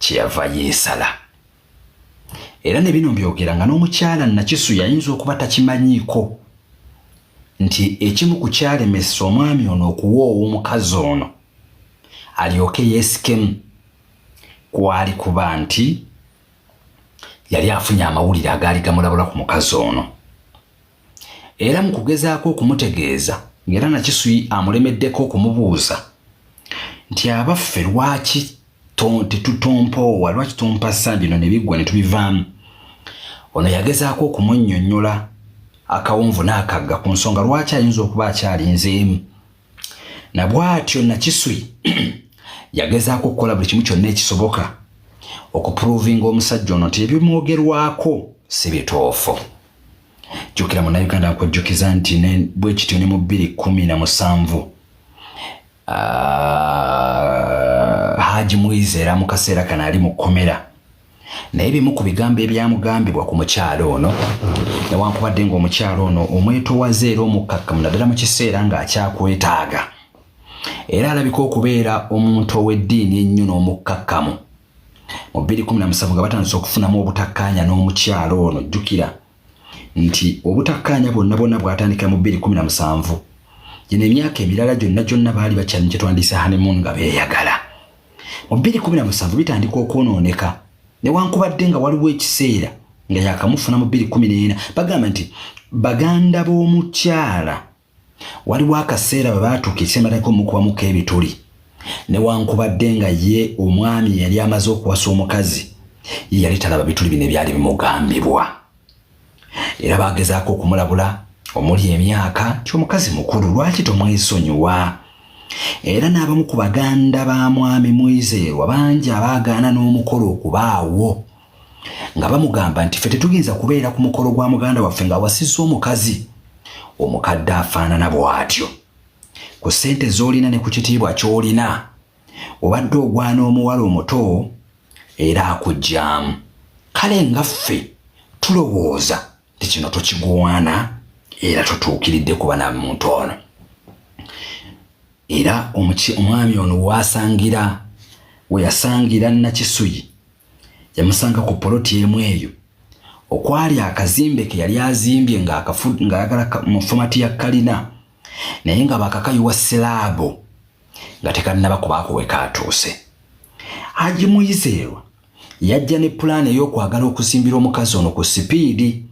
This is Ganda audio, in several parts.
kyeyava yeesala. Era ne bino mbyogera nga n'omukyala Nakisu yayinza okuba takimanyiiko nti ekimu ku kyalemesa omwami ono okuwoowa omukazi ono alyoke yeesikemu kwali kuba nti yali afunye amawulire agaali gamulabula ku mukazi ono. Era mu kugezaako okumutegeeza ng'era Nakisu amulemeddeko okumubuuza nti abaffe lwaki tetutompoowa, lwaki tompasa bino ne biggwa ne tubivaamu. Ono yagezaako okumunnyonnyola akawunvu n'akagga ku nsonga lwaki ayinza okuba akyalinzeemu. Na bw'atyo Nakisu yagezaako okukola buli kimu kyonna ekisoboka okupuruvinga omusajja ono nti ebimwogerwako si bituufu. Jjukira Munnayuganda nkujjukiza nti bwe kityo ne mu 2017 Hajji Mwizerwa mu kaseera kano ali mu kkomera. Naye bimu ku bigambo ebyamugambibwa ku mukyalo ono newankubadde ng'omukyalo ono omwetowaze era omukkakkamu naddala mu kiseera ng'akyakwetaaga. Era alabika okubeera omuntu ow'eddiini ennyo n'omukkakkamu. Mu 2017 nga batandise okufunamu obutakkaanya n'omukyalo ono. Jjukira nti obutakkaanya bwonna bwatandika mu 2017. Gino emyaka emirala gyonna baali bakyali kye twandiyise honeymoon nga beeyagala. Mu 2017 bitandika okwonooneka newankubadde nga waliwo ekiseera nga yakamufuna mu 2014. Bagamba nti baganda b'omukyala waliwo akaseera bwe baatuuka ekiseera omukubamuko ebituli newankubadde nga ye omwami yali amaze okuwasa omukazi ye yali talaba bituli bino ebyali bimugambibwa. Era bagezaako okumulabula omuli emyaka nti omukazi mukulu lwaki tomwesonyiwa. Era n'abamu ku baganda ba Mwami Mwizerwa bangi abaagaana n'omukolo okubaawo nga bamugamba nti ffe tetugenza kubeera ku mukolo gwa muganda waffe ng'awasizza omukazi omukadde afaanana bw'atyo. Ku ssente z'olina ne ku kitiibwa ky'olina obadde ogwana omuwala omuto era akuggyaamu. Kale nga ffe tulowooza nti kino tokigwana era totuukiridde kuba na muntu ono. Era omwami ono we yasangira Nakisu yamusanga ku poloti emu eyo okwali akazimbe ke yali azimbye ng'ayagala mu fomati ya kalina naye nga bakakayuwa siraabo nga tekannaba kubaako we kaatuuse. Hajji Mwizerwa yajja ne pulaani ey'okwagala okuzimbira omukazi ono ku sipiidi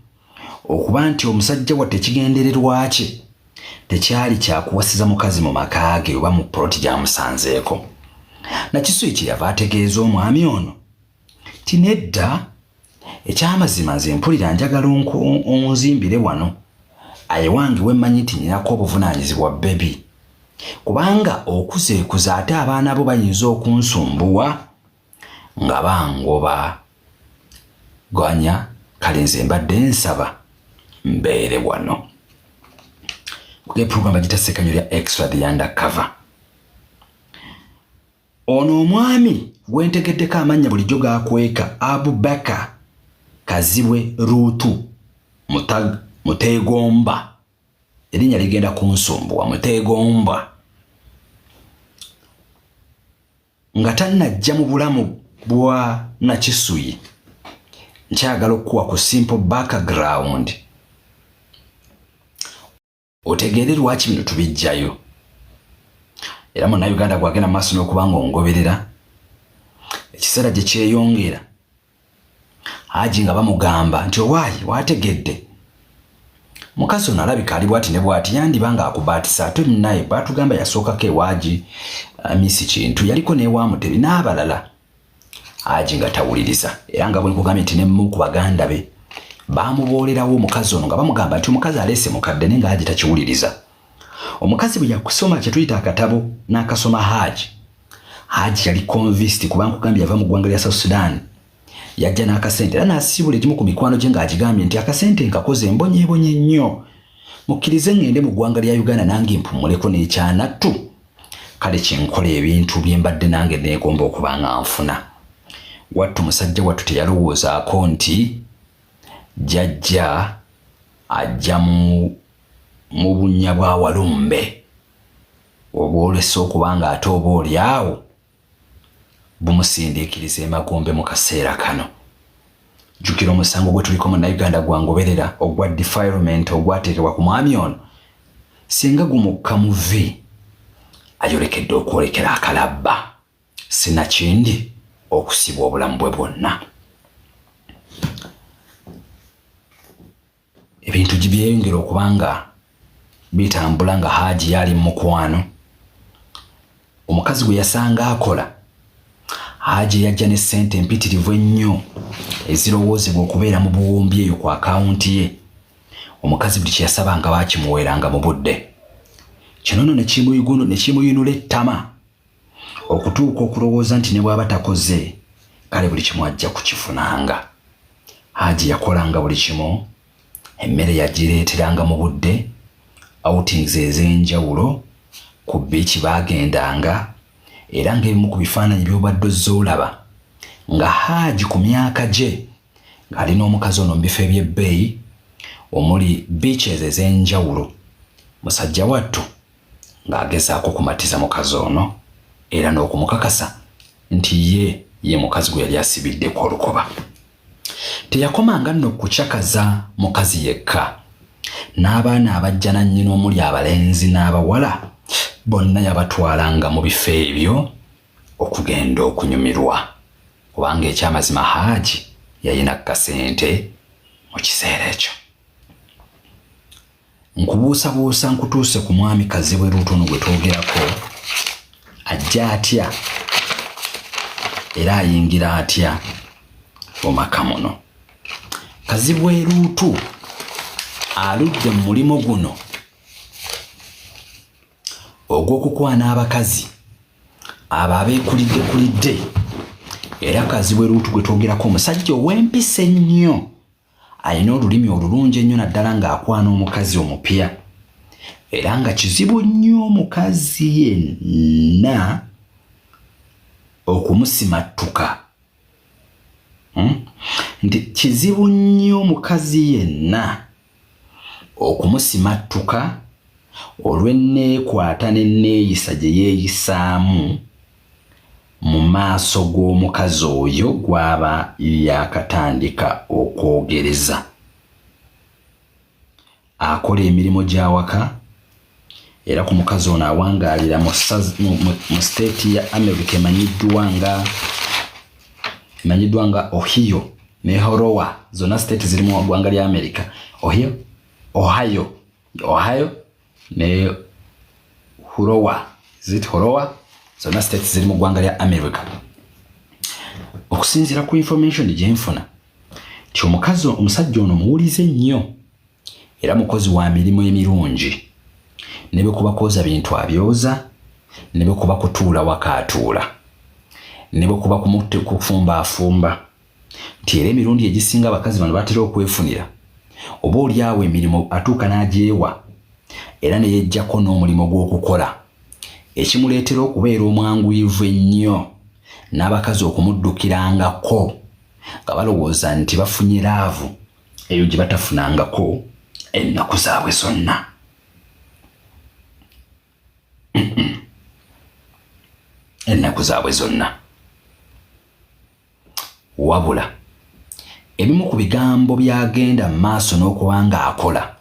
okuba nti omusajja wa tekigendererwa kye tekyali kyakuwasiza mukazi mu maka ge oba mu poloti gy'amusanzeeko. Nakisu kyeyava ategeeza omwami ono ti nedda ekyamazima nze mpulira njagala onzimbire wano aye wange wemmanyi nti nyinako obuvunaanyizibwa bebi kubanga okuzeekuza ate abaana bo bayinza okunsumbuwa nga bangoba gwanya kale nze mbadde nsaba mbeere wano. Kuge program bagita sekanyo lya extra the undercover. Ono omwami gwentegeddeko amannya bulijjo gaakweka Abubakar Kazibwe Ruutu Muteegomba. Erinnya ligenda kunsumbuwa Muteegomba. Nga tannajja mu bulamu bwa Nakisu nkyagala okuwa ku simple background otegeere lwaki bino tubijjayo. Era Munnayuganda gwagenda maaso n'okuba ng'ongoberera ekiseera gye kyeyongera Hajji nga bamugamba nti owaayi waategedde mukazi ono alabika ali bwati ne bwati yandiba ng'akubaatisa ate naye baatugamba yasookako ewaaji misi kintu yaliko n'ewa Mutebi n'abalala. Hajji nga tawuliriza era nga bwe nkugambye nti n'emu ku baganda be baamuboolerawo omukazi ono nga bamugamba nti omukazi aleese mukadde naye nga Hajji takiwuliriza. Omukazi bwe yakusoma kye tuyita akatabo n'akasoma Hajji yali convinced kuba nkugambye yava mu ggwanga lya South Sudan yajja n'akasente era n'asiibula egimu ku mikwano gye ng'agigambye nti akasente nkakoze embonyeebonye nnyo mukkirize ngende mu ggwanga lya Uganda nange mpumuleko n'ekyanattu kale kyenkola ebintu bye mbadde nange neegomba okuba nga nfuna. Wattu musajja wattu teyalowoozaako nti jjajja ajja mu bunnya bwa Walumbe oba olwese okuba nga ate oba oli awo bumusindiikiriza emagombe mu kaseera kano. Jjukira omusango gwe tuliko Munnayuganda gwangoberera ogwa defilement ogwateekebwa ku mwami ono. Singa gumukka muvi ayolekedde okwolekera akalabba, sinakindi okusibwa obulamu bwe bwonna. Ebintu byeyongera okubanga bitambula nga Hajji yali mu mukwano. Omukazi gwe yasanga akola, Hajji yajja ne ssente empitirivu ennyo ezirowoozebwa okubeera mu buwumbi eyo ku akawunti ye. Omukazi buli kye yasabanga baakimuweeranga mu budde. Kino nno ne kimuyinula ettama okutuuka okulowooza nti ne bw'aba takoze kale buli kimu ajja kukifunanga. Hajji yakolanga buli kimu, emmere yagireeteranga mu budde, outings ez'enjawulo, ku biiki baagendanga, era ng'ebimu ku bifaananyi by'obadde ozze olaba nga Hajji ku myaka gye ng'alina omukazi ono mu bifo eby'ebbeeyi omuli beaches ez'enjawulo, musajja wattu ng'agezaako kumatiza mukazi ono era n'okumukakasa nti ye mukazi gwe yali asibiddeko olukoba. Teyakomanga nno kukyakaza mukazi yekka, n'abaana abajja nannyina omuli abalenzi n'abawala bonna yabatwalanga mu bifo ebyo okugenda okunyumirwa, kubanga ekyamazima Hajji yalina kasente mu kiseera ekyo. Nkubuusabuusa nkutuuse ku mwami Kazibwe Luutu gwe twogerako, ajja atya era ayingira atya mu maka muno. Kazibwe Luutu aludde mu mulimo guno ogw'okukwana abakazi abo abeekulidde, era Kazibwe Luutu gwe twogerako omusajja ow'empisa ennyo, alina olulimi olulungi ennyo naddala ng'akwana omukazi omupya, era nga kizibu nnyo omukazi yenna okumusimattuka. Nti kizibu nnyo omukazi yenna okumusimattuka olw'enneekwata n'enneeyisa gye yeeyisaamu mu maaso g'omukazi oyo gw'aba yakatandika okwogereza. Akola emirimu gy'awaka, era ku mukazi ono awangaalira mu state ya America emanyiddwa nga Ohio ne Horowa, zonna state ziri mu ggwanga lya America. Ohio ne Horowa, zonna state ziri mu ggwanga lya America. Okusinziira ku information gye nfuna nti omusajja ono muwulize nnyo era mukozi wa mirimu emirungi, ne bwe kuba kwoza bintu abyoza, ne bwe kuba kutuula waka atuula, ne bwe kuba kufumba afumba, nti era emirundi egisinga abakazi bano batera okwefunira oba oliawo emirimu atuuka n'agyewa era ne yejjako n'omulimu gw'okukola, ekimuleetera okubeera omwanguyivu ennyo n'abakazi okumuddukirangako nga balowooza nti bafunye laavu eyo gye batafunangako ennaku zaabwe zonna. Ennaku zaabwe zonna. Wabula ebimu ku bigambo byagenda mu maaso n'okuba nga akola,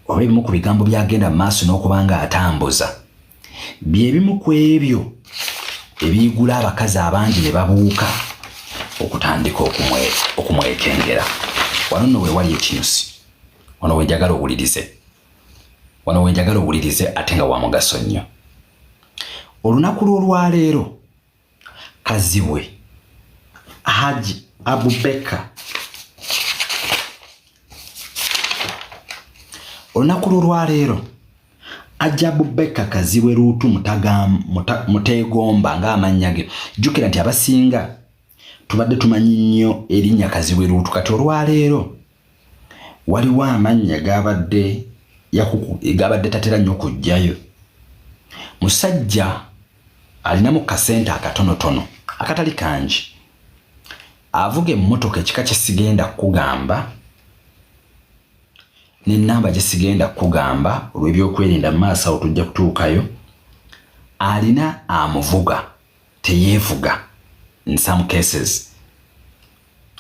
oba ebimu ku bigambo byagenda mu maaso n'okuba nga atambuza, bye bimu ku ebyo ebiyigula abakazi abangi ne babuuka okutandika okumwekengera. Wano nno weewali ekinyusi, wano wenjagala owulirize ate nga wa mugaso nnyo. Olunaku lw'olwaleero Kazibwe Hajji Abubeka, olunaku lw'olwaleero Hajji Abubeka Kazibwe Luutu Muteegomba ng'amannya ge. Jjukira nti abasinga tubadde tumanyi nnyo erinnya Kazibwe Luutu, kati olwaleero waliwo amannya gabadde tatera nnyo kujjayo. Musajja alinamu kasente akatonotono akatali kangi, avuga emmotoka ekika kye sigenda kugamba n'ennamba gye sigenda kugamba olw'ebyokwerinda mu maaso awo tujja kutuukayo. Alina amuvuga, teyeevuga. in some cases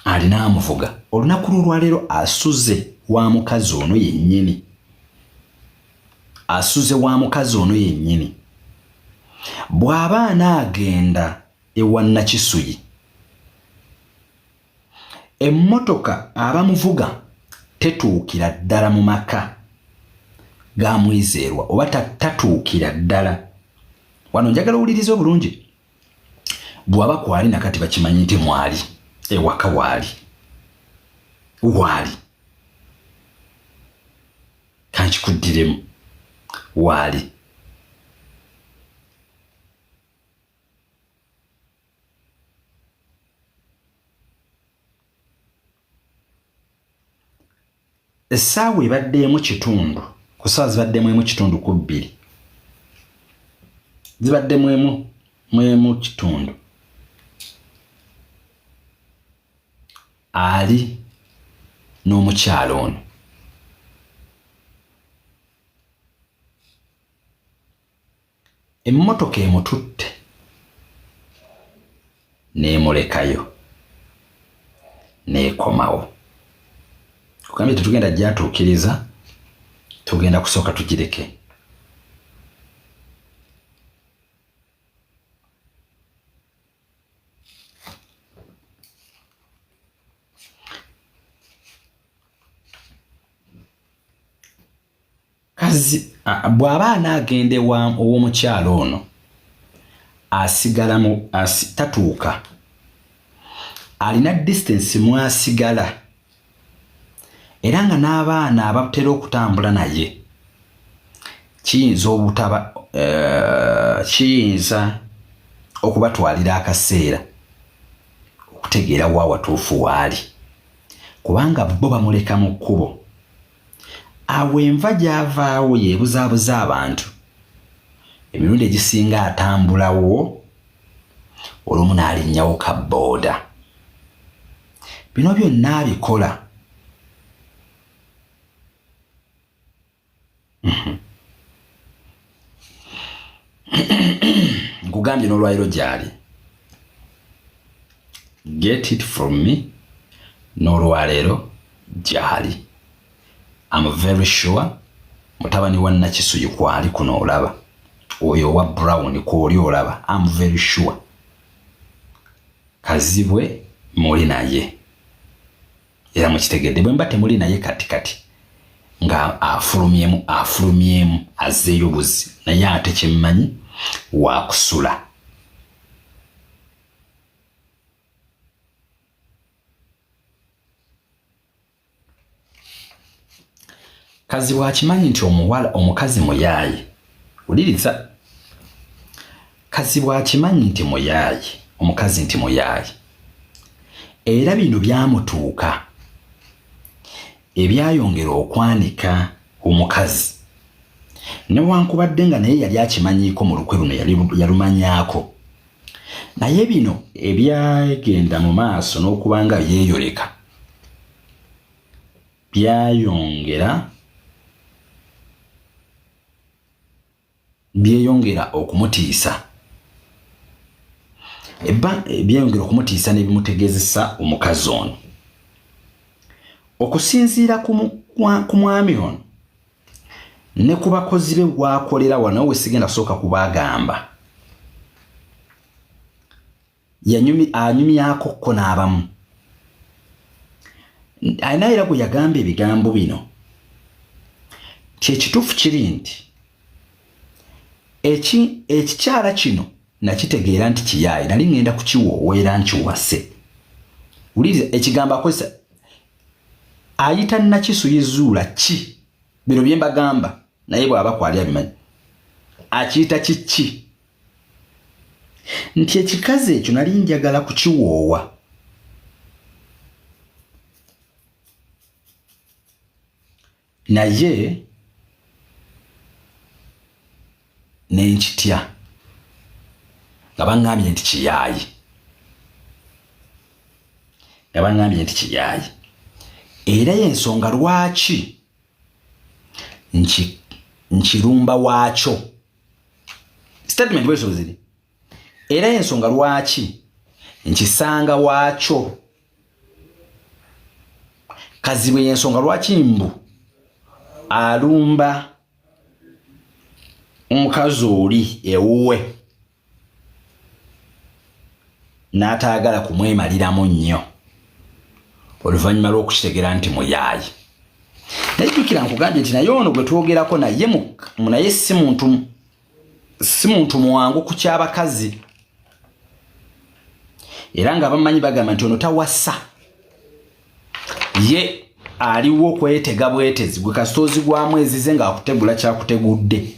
alina amuvuga olunaku lwalero asuze wa mukazi ono yennyini bw'aba anaagenda ewa Nakisuyi emmotoka abamuvuga tetuukira ddala mu maka ga Mwizerwa oba tatuukira ddala wano njagala owulirize obulungi bw'aba kwali nakati bakimanyi nti mwali ewaka waali kankikuddiremu waali essaawa ebaddeemu kitundu ku ssaawa zibaddemu emu kitundu ku bbiri zibaddemu emu kitundu ali n'omukyalo ono emmotoka emututte n'emulekayo n'ekomawo kugambye tetugenda gyatuukiriza tugenda kusooka tugireke kazi bw'aba anaagenda ow'omukyalo ono asigalamu tatuuka alina distance mwasigala era nga n'abaana abatera okutambula naye kiyinza okubatwalira akaseera okutegeera wa watuufu waali kubanga bo bamuleka mu kkubo awo enva gy'avaawo yeebuzaabuza abantu emirundi egisinga atambulawo olumu n'alinnyawo ka booda bino byonna abikola nkugambye n'olwaliro gy'ali get it from me n'olwaliro gy'ali I'm very sure mutabani wa Nakisuyi kwali kuno olaba oyo wa Brown kwoli olaba I'm very sure kazibwe muli naye era mukitegedde bwe mba temuli naye kati nga afulumyemu azeeyo buzi naye ate kyemmanyi wa kusula kazi wakimanyi nti omukazi muyaayi uliriza kazi wakimanyi nti muyaayi omukazi nti muyaayi era bino byamutuuka ebyayongera okwanika omukazi newankubadde nga naye yali akimanyiiko mu lukwe luno yalumanyaako naye bino ebyagenda mu maaso n'okubanga yeeyoleka byeyongera okumutiisa byeyongera okumutiisa n'ebimutegeezesa omukazi ono okusinziira ku mwami ono ne ku bakozi be bwakolera wano we sigenda kusooka kubagamba anyumyako ko n'abamu alina era gwe yagamba ebigambo bino kyekituufu kiri nti ekikyala kino nakitegeera nti kiyaayi nali ngenda kukiwooweera nkiwase wuliriza ekigambo akozesa ayita Nakisuyi zuula ki bino bye mbagamba naye bw'aba kwali abimanyi akiyita kiki nti ekikazi ekyo nali njagala kukiwoowa naye nenkitya nga baŋŋambye nti kiyaayi era y'ensonga lwaki nkirumba waakyo statement bweso ziri era y'ensonga lwaki nkisanga waacho kazibu y'ensonga lwaki mbu alumba omukazi oli ewuwe n'ataagala kumwemaliramu nnyo oluvannyuma lw'okukitegera nti muyaayi. Najjukira nkugambye nti naye ono gwe twogerako naye si muntu mwangu ku ky'abakazi era nga bamanyi bagamba nti ono tawassa ye aliwo okwetega bwetezi gwe kasitoozi gwamu ezize ng'akutegula kyakutegudde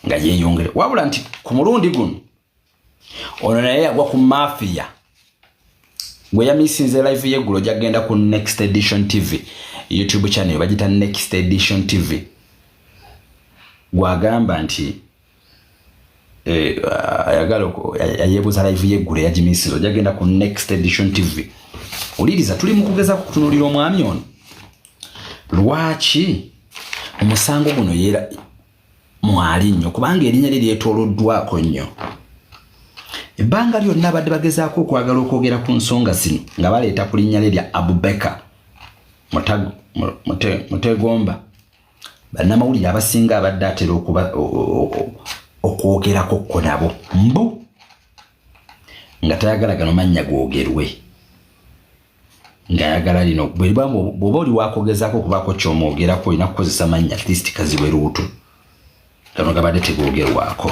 nga yeeyongere wabula nti ku mulundi guno ono naye yagwa ku mafiya gwe yamisinze live y'eggulo gyagenda ku Next Edition TV YouTube channel bagita Next Edition TV gwagamba nti yayebuza live y'eggulo yagimisinze gyagenda ku Next Edition TV. Uliriza tuli mu kugeza kutunulira omwami ono lwaki omusango guno yera mwali nnyo kubanga erinnya lye lyetooloddwako nnyo. Ebbanga lyonna abadde bagezaako okwagala okwogera ku nsonga zino nga baleeta ku linnya lye lya Abubeka Mutegomba bannamawulire abasinga abadde atera okwogerako ko nabo mbu nga tayagala gano mannya googerwe nga ayagala lino bw'oba oli waakogezaako okubaako ky'omwogerako olina kukozesa mannya at least kazibwe luutu gano gabadde tegoogerwako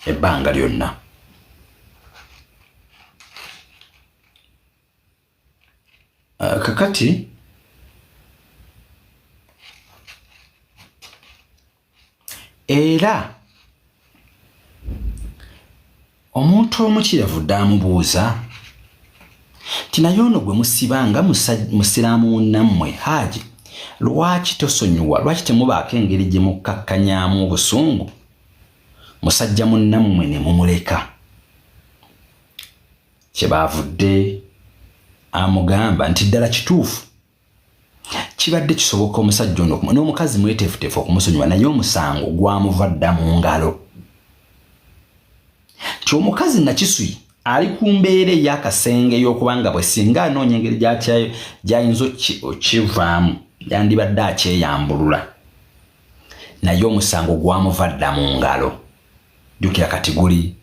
ebbanga lyonna. Kakati era omuntu omu kyeyavudde amubuuza ti naye ono gwe musibanga musiraamu munnammwe Hajji lwaki tosonyiwa lwaki temubaako engeri gye mukkakkanyamu obusungu musajja munnammwe ne mumuleka. Kyebavudde amugamba nti ddala kituufu kibadde kisoboka omusajja ono n'omukazi mweteefuteefu okumusonyiwa naye omusango gwamuva dda mu ngalo ti omukazi nakiswi ali ku mbeera ey'akasenge y'okubanga bwe singa anoonya engeri gy'ayinza okivaamu yandibadde akyeyambulula naye omusango gwamuva dda mu ngalo. Jukira kati guli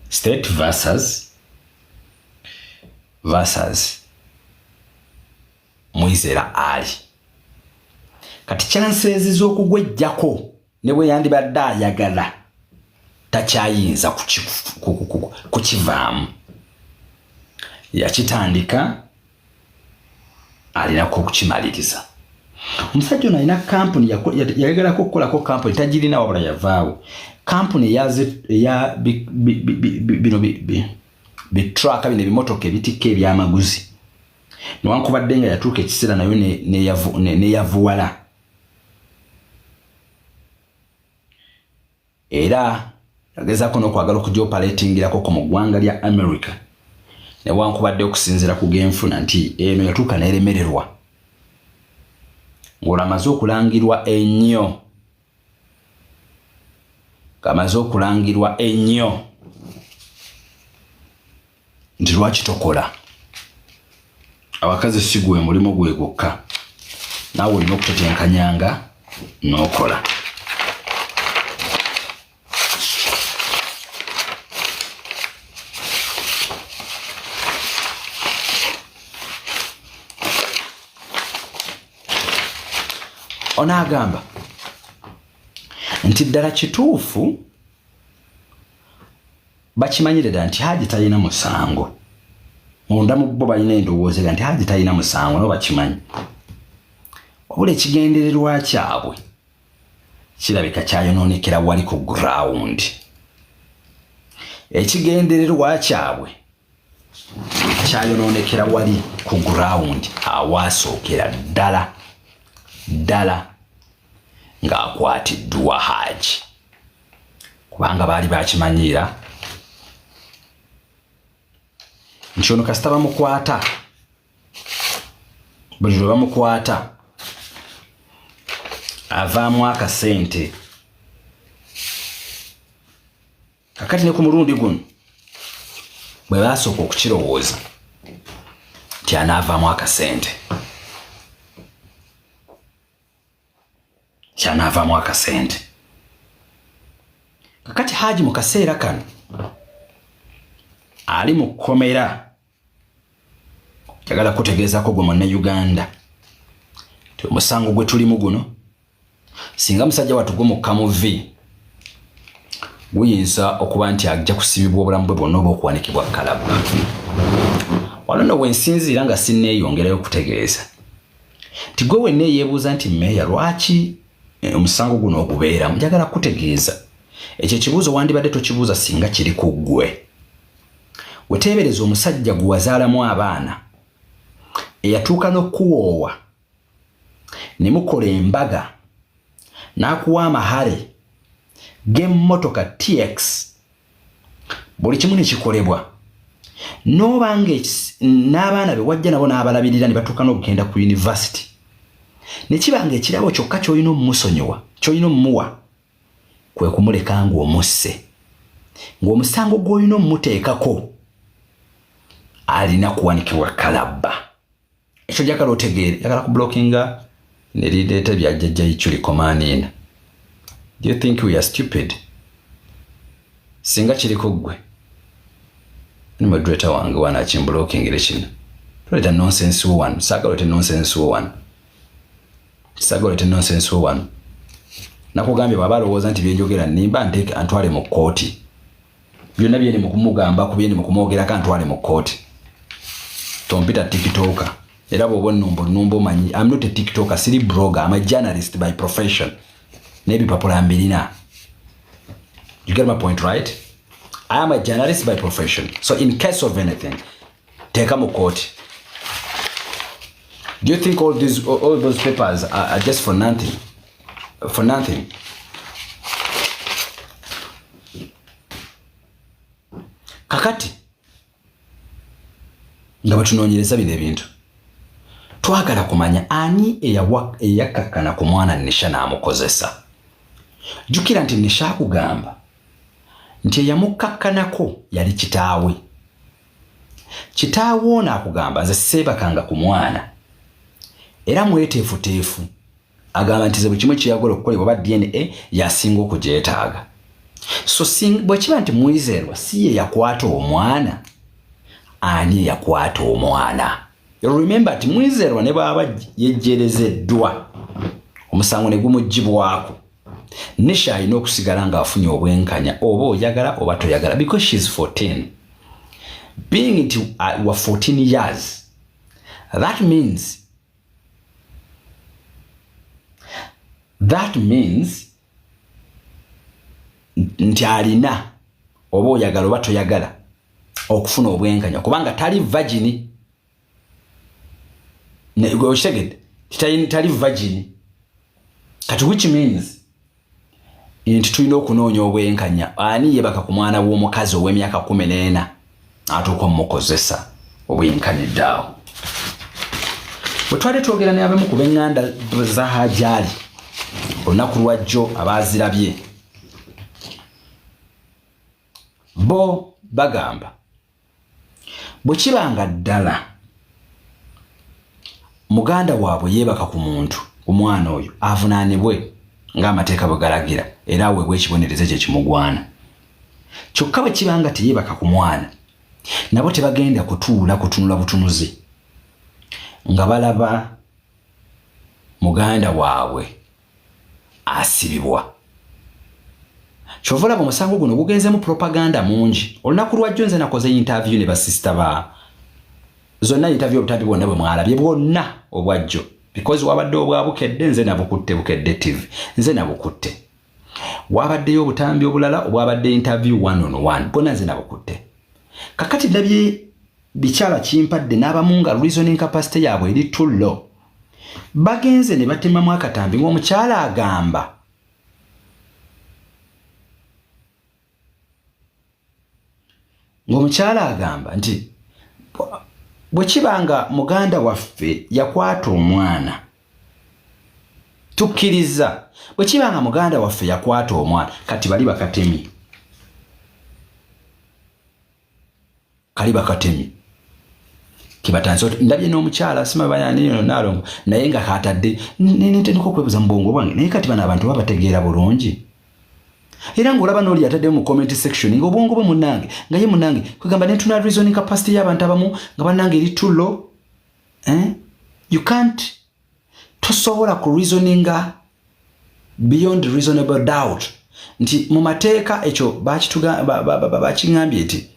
state versus Mwizerwa ali kati chances z'okugwejjako ne bwe yandibadde ayagala takyayinza kukivaamu yakitandika alinako okukimaliriza. Omusajja ono alina kampuni yayagalako okukolako kampuni tagirina wabula yavaawo kampuni eya bitraka bino ebimotoka ebitikka ebyamaguzi newankubadde nga yatuuka ekiseera nayo neyavuwala era yagezaako n'okwagala okugyopaletingirako ku mu ggwanga lya America newankubadde okusinziira ku genfuna nti eno yatuuka n'eremererwa ng'olamaze okulangirwa ennyo nti lwaki tokola abakazi si gwe mulimu gwe gwokka naawe olina okutetenkanyanga n'okola. Onaagamba nti ddala kituufu bakimanyire ddala nti Hajji talina musango munda mu bo balina endowooza nti Hajji talina musango nabo bakimanyi wabula ekigendererwa kyabwe kirabika kyayonoonekera wali ku ground. Ekigendererwa kyabwe kyayonoonekera wali ku ground awaasookera ddala ng'akwatiddwa Hajji kubanga baali bakimanyiira nti ono kasita bamukwata buli lwe bamukwata avaamu akasente. Kakati ne ku mulundi guno bwe basooka okukirowooza nti anaavaamu akasente. Kakati Hajji mu kaseera kano ali mu kkomera. Njagala kutegeezako gwe munne Uganda ti omusango gwe tulimu guno singa musajja wattu gumukka mu vi guyinza okuba nti ajja kusibibwa obulamu bwe bwonna oba okuwanikibwa kalabba. Wano nno wensinziira nga sinneeyongerayo okutegeeza nti gwe wenna eyeebuuza nti mmeeya lwaki omusango guno ogubeeramu. Njagala kutegeeza ekyo ekibuuzo wandibadde tokibuuza singa kiri ku ggwe. Weteebereza omusajja gwe wazaalamu abaana eyatuuka n'okuwoowa ne mukola embaga n'akuwa amahale g'emmotoka TX, buli kimu ne kikolebwa n'obanga n'abaana be wajja nabo n'abalabirira ne batuuka n'okugenda ku yunivasite ne kibanga ekirabo kyokka ky'olina omumusonyiwa ky'olina omumuwa kwe kumuleka ng'omusse, ng'omusango gw'olina omumuteekako alina kuwanikibwa kalabba. Ekyo njagala otegeere, njagala kublockinga ne lireeta bya jjajja Ichuli Komanina. Do you think we are stupid? Singa kiri ku ggwe ni moderator wange wana akimblockingira kino. Tuleta nonsense wano. Saagala nonsense wano. Nakugambye baba alowooza nti byenjogera nimba nteeke antwale mu kkooti. Byonna byeni mu kumugamba ku byeni mu kumwogerako antwale mu kkooti. Tompita TikToker. Era bw'oba nnumba omanyi, I'm not a TikToker, siri blogger, I'm a journalist by profession. N'ebipapula mbirina. You get my point, right? I am a journalist by profession. So in case of anything, take mu court. Do you think all those papers are just for nothing? For nothing. Kakati nga batunoonyereza bino ebintu twagala kumanya ani eyakkakkana ku mwana Nisha n'amukozesa. Jjukira nti Nisha akugamba nti eyamukkakkanako yali kitaawe. Kitaawe ono akugamba nze seebakanga ku mwana era mweteefuteefu, agamba nti ze buli kimu kyeyagala okukolebwa oba DNA yasinga okugyetaaga. So bwe kiba nti Mwizerwa si ye yakwata omwana, ani yakwata omwana? You remember nti Mwizerwa ne bw'aba yejjerezeddwa omusango ne gumuggyibwako, Nisha alina okusigala ng'afunye obwenkanya oba oyagala oba toyagala, because she's 14. Being it were 14 years, that means nti alina oba oyagala oba toyagala okufuna obwenkanya kubanga tali virgin. Okitegedde tali virgin kati, which means nti tulina okunoonya obwenkanya. Ani yebaka ku mwana w'omukazi ow'emyaka 14 atuuka omukozesa obwenkanidde awo. Bwe twali twogera ne abamu ku b'eŋŋanda za Hajji olunaku lwajjo abaazirabye, bo bagamba bwe kibanga ddala muganda waabwe yeebaka ku muntu, ku mwana oyo avunaanibwe ng'amateeka bwe galagira era aweebwe ekibonerezo kye kimugwana. Kyokka bwe kibanga teyeebaka ku mwana, nabo tebagenda kutuula kutunula butunuzi nga balaba muganda waabwe asibibwa. Kyova olaba omusango guno gugenzemu propaganda mungi. Olunaku lwajjo nze nakoze interview ne basista ba zonna interview obutambi bwonna bwe mwalabye bwonna obwajjo, because wabadde obwa Bukedde nze nabukutte Bukedde TV, nze nabukutte. Wabaddeyo obutambi obulala obwabadde interview 1-on-1 bwonna nze nabukutte. Kakati ndabye bikyala kimpadde n'abamu nga reasoning capacity yaabwe eri too low. Bagenze ne batemamu akatambi ng'omukyala agamba nti bwe kibanga muganda waffe yakwata omwana tukkiriza, bwe kibanga muganda waffe yakwata omwana kati bali bakatemi kaliba katemi kibatanso ndabye n'omukyala sima bayani nalongo naye nga katadde nite niko kwebuza mbongo bwange naye kati bana abantu babategeera bulungi era ngolaba n'oli atadde mu comment section ngo obwongo bwe munange nga ye munange kwegamba ne tuna reasoning capacity y'abantu abamu nga banange eri too low you can't tosobola ku reasoninga beyond reasonable doubt nti mu mateeka ekyo bakingambye eti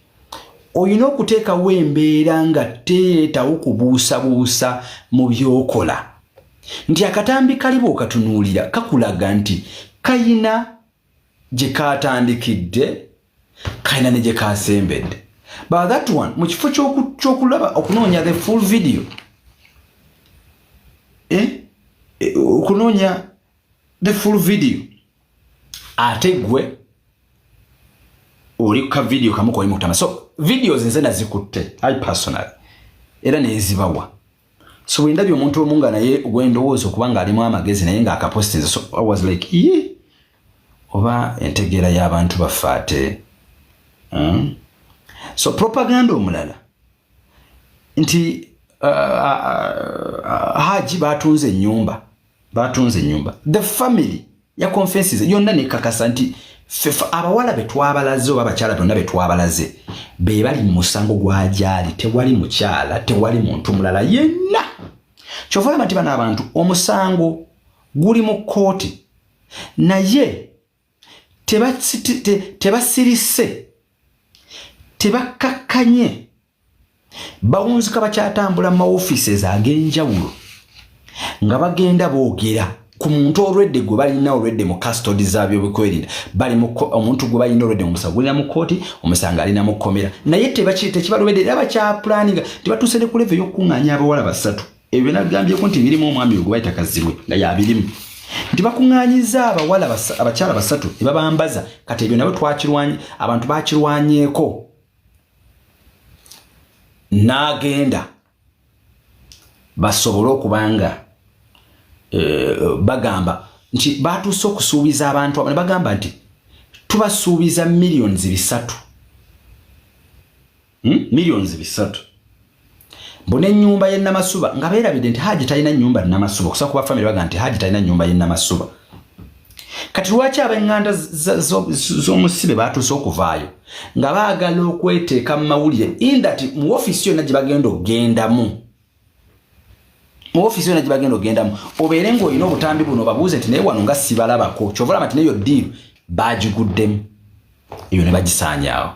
oyina okuteekawo embeera nga teetawo kubuusabuusa mu byokola nti akatambi kaliba okatunuulira kakulaga nti kayina gye katandikidde kayina ne gye kasembedde but that one mu kifo ky'okulaba okunoonya the full video okunoonya the full video ate gwe oli ka video kamu ko imutama so videos nze nazikutte I personally era nezibawa so wendabye omuntu omunga naye gwendowooza okubanga alimu amagezi naye nga akapostinze so I was like ye oba entegeera y'abantu bafaate so propaganda omulala nti Hajji batunze nyumba the family ya confesses yonna nekakasa nti abawala betwabalaze oba abakyala bonna betwabalaze be bali mu musango gwa Jali tewali mukyala tewali muntu mulala yenna kyovala nti bana abantu omusango guli mu kooti naye tebasirise tebakkakkanye bawunzika bakyatambula mu offices ag'enjawulo nga bagenda boogera ku muntu olwedde gwe balina olwedde mu custody zaabyo bikwerinda bali mu omuntu gwe balina olwedde mu musango alina mu kooti omusanga alina mu kkomera naye tekibalwedde era bakyaplaninga tebatuuse ne ku level y'okukuŋŋaanya abawala basatu ebyo nagambyeko nti birimu omwami gwe bayita Kazibwe nga yabirimu nti bakuŋŋaanyiza abakyala basatu ne babambaza kati ebyo nabo twakirwanye abantu bakirwanyeeko n'agenda basobole okubanga bagamba nti batuuse okusuubiza abantu abo ne bagamba nti tubasuubiza $3 3 mbone ennyumba ye Namasuba nga beerabidde nti Hajji talina nnyumba Namasuba okusa kuba family baga nti Hajji talina nnyumba ye Namasuba kati lwaki ab'eŋŋanda z'omusibe batuuse okuvaayo nga baagala okweteeka mu mawulire indati mu ofisi yonna gye bagenda okgendamu obeere ng'olina obutambi buno babuuze nti naye wano nga sibalabako kyovalama nti neyo diiru bagiguddemu eyo ne bagisaanyaawo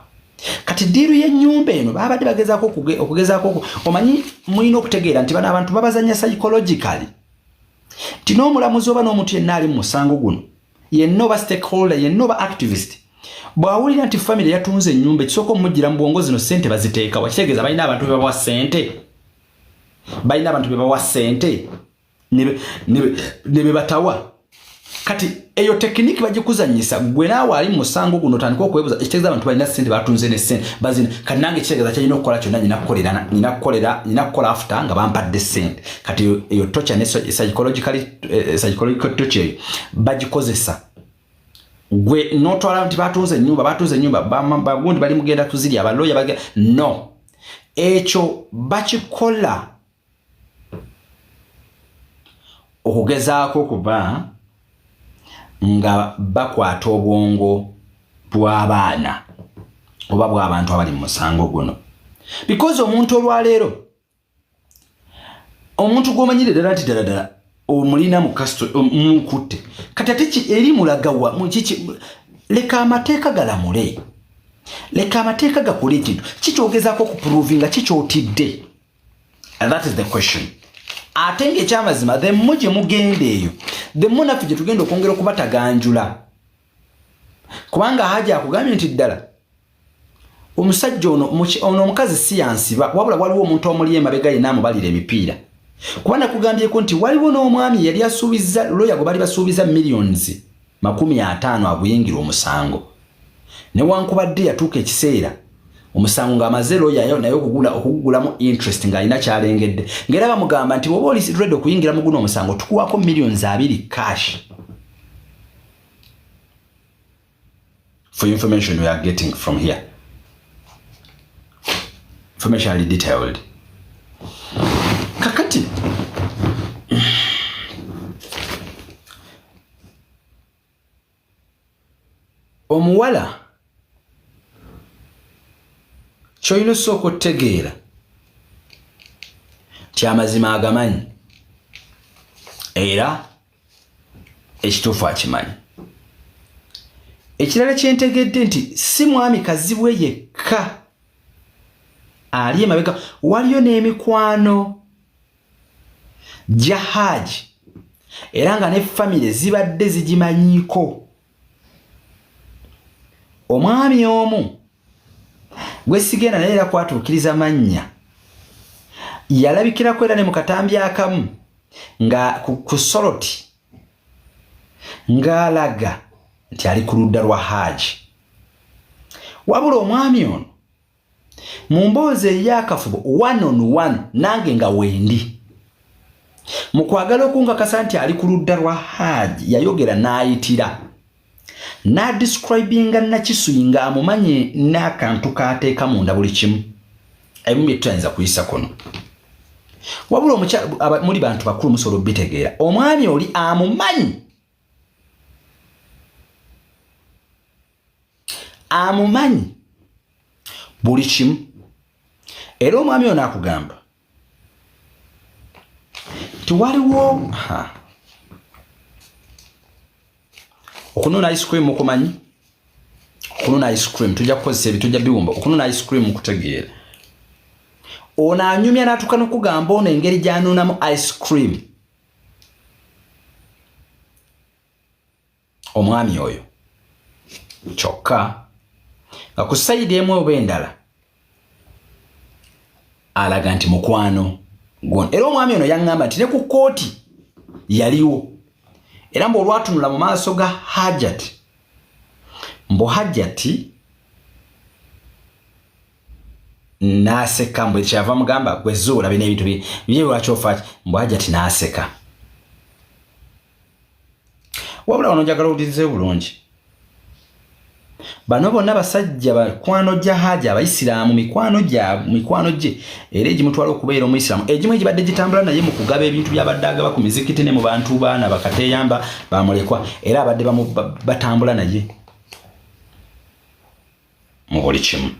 kati diiru y'ennyumba eno babadde bagezaako okugezaako omanyi mulina okutegeera nti bano abantu babazanya psychologically nti n'omulamuzi oba n'omuntu yenna ali mu musango guno yenna oba stakeholder yenna oba activist bw'awulira nti family yatunze ennyumba ekisooka omujjira mu bwongo zino ssente baziteeka wakitegeeza balina abantu be bawa ssente ne bebatawa kati eyo tekiniki bagikuzanyisa gwe naawe ali mu musango guno otandika okwebuuza ekitegeeza abantu balina ssente batunze ne ssente bazina kati nange ekitegeeza kyalina okukola kyonna nina kukola after nga bampadde ssente kati eyo tocha ne psychological torture bagikozesa gwe notwala nti batunze ennyumba bagundi bali mugenda kuzirya abaloya bagenda no ekyo bakikola okugezaako okuba nga bakwata obwongo bw'abaana oba bw'abantu abali mu musango guno because omuntu olwaleero omuntu gw'omanyire ddala nti ddala omulina mukutte kati ate eri mulagawa leka amateeka galamule leka amateeka gakole ekintu kikyogezaako okuprovinga kikyotidde and that is the question ate ng'ekyamazima the more gye mugenda eyo the more naffe gye tugenda okwongera okubataganjula kubanga Hajji akugambye nti ddala omusajja ono omukazi si yansiba wabula waliwo omuntu omuli emabega yenna amubalira emipiira kuba nakugambyeko nti waliwo n'omwami yali asuubiza lawyer gwe bali basuubiza millions 50 aguyingira omusango newankubadde yatuuka ekiseera omusango ng'amaze lawyer naye okugulamu interest ng'alina kyalengedde ng'era bamugamba nti woba oli ready okuyingira mu guno omusango tukuwako millions 2 cash for information we are getting from here informationally detailed. Kakati omuwala kyoyina osooka okutegeera ti amazima agamanyi era ekituufu akimanyi. Ekirala kyentegedde nti si mwami Kazibwe yekka ali emabega, waliyo n'emikwano gya Hajji era nga ne famire zibadde zigimanyiiko. Omwami omu gwe sigenda naye era kwatuukiriza mannya yalabikirako era ne mu katambi akamu nga ku Soroti ng'alaga nti ali ku ludda lwa Hajji. Wabula omwami ono mu mboozi ey'akafubo 1-on-1 nange nga wendi mu kwagala okunkakasa nti ali ku ludda lwa Hajji yayogera n'ayitira n'adescribinga Nakisuyi ng'amumanye n'akantu k'ateeka munda buli kimu ebimu bye tutayinza kuyisa kuno. Wabula omukyala muli bantu bakulu musobola obitegeera omwami oli amumanyi buli kimu. Era omwami ono akugamba tiwaliwo okunona ice cream okumanyi, okunona ice cream tujja kukozesa ebitujja biwumba okunona ice cream kutegeera. Ono anyumya n'atuuka n'okugamba ono engeri gy'anuunamu ice cream. Omwami oyo kyokka nga ku sayidi emu oba endala alaga nti mukwano gwona. Era omwami ono yaŋŋamba nti ne ku kkooti yaliwo era mbu olwatunula mu maaso ga Hajjati mbu Hajjati n'aseka mbu kyava mugamba gwe zuula bino ebintu bye lwaki ofa mbu Hajjati n'aseka. Wabula wano njagala owulirize bulungi bano bonna basajja bakwano gya Hajji Abayisiraamu mikwano gye era egimutwala okubeera Omuyisiraamu egimu egibadde gitambula naye mu kugaba ebintu byabadde agaba ku mizikiti ne mu bantu baana bakateyamba bamulekwa era abadde batambula naye mu buli kimu.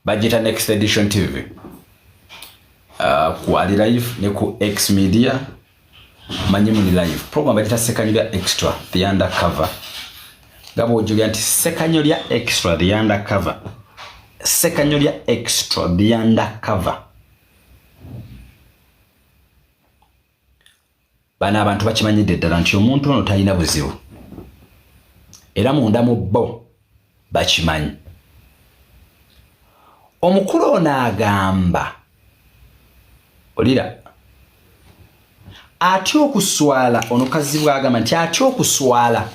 Bajita Next Edition TV ku Ali Live ne ku X Media manyi muli live program bajita Sekanyo lya Extra the Undercover. Gabo ojulia nti Sekanyo lya Extra the Undercover, Sekanyo lya Extra the Undercover. Bana abantu bakimanyidde ddala nti omuntu ono talina buzibu era munda mu bo bakimanyi. Omukulu ono agamba olira atya okuswala ono Kazibwe agamba nti atya okuswala